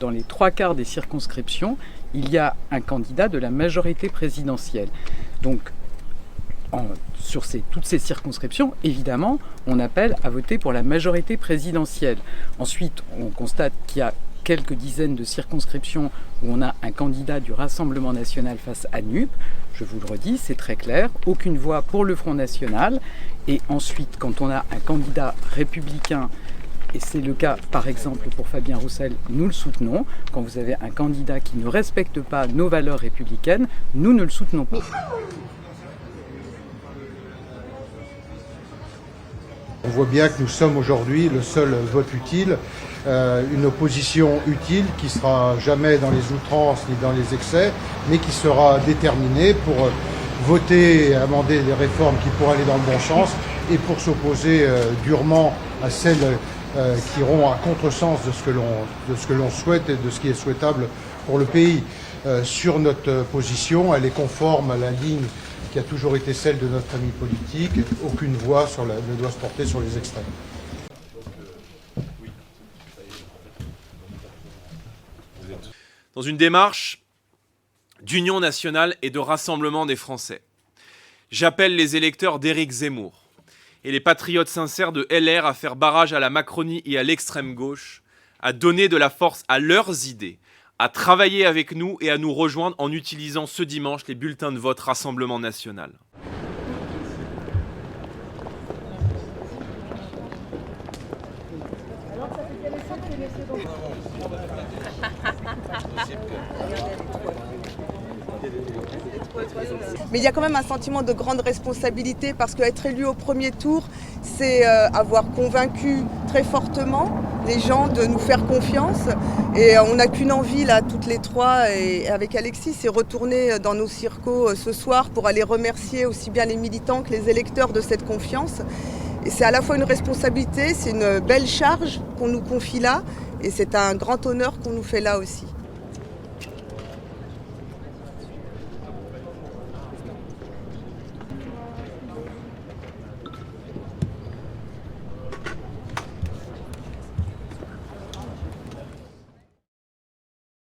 dans les 3/4 des circonscriptions, il y a un candidat de la majorité présidentielle. Donc, sur toutes ces circonscriptions, évidemment, on appelle à voter pour la majorité présidentielle. Ensuite, on constate qu'il y a quelques dizaines de circonscriptions où on a un candidat du Rassemblement national face à NUP. Je vous le redis, c'est très clair, aucune voix pour le Front national. Et ensuite, quand on a un candidat républicain, et c'est le cas par exemple pour Fabien Roussel, nous le soutenons. Quand vous avez un candidat qui ne respecte pas nos valeurs républicaines, nous ne le soutenons pas. On voit bien que nous sommes aujourd'hui le seul vote utile, une opposition utile qui ne sera jamais dans les outrances ni dans les excès, mais qui sera déterminée pour voter et amender des réformes qui pourraient aller dans le bon sens et pour s'opposer durement à celles qui iront à contresens de ce que l'on souhaite et de ce qui est souhaitable pour le pays. Sur notre position, elle est conforme à la ligne qui a toujours été celle de notre famille politique. Aucune voix ne doit se porter sur les extrêmes. Dans une démarche d'union nationale et de rassemblement des Français, j'appelle les électeurs d'Éric Zemmour et les patriotes sincères de LR à faire barrage à la Macronie et à l'extrême gauche, à donner de la force à leurs idées, à travailler avec nous et à nous rejoindre en utilisant ce dimanche les bulletins de vote Rassemblement national. Mais il y a quand même un sentiment de grande responsabilité parce qu'être élu au premier tour, c'est avoir convaincu très fortement les gens de nous faire confiance. Et on n'a qu'une envie là, toutes les trois, et avec Alexis, c'est retourner dans nos circos ce soir pour aller remercier aussi bien les militants que les électeurs de cette confiance. Et c'est à la fois une responsabilité, c'est une belle charge qu'on nous confie là, et c'est un grand honneur qu'on nous fait là aussi.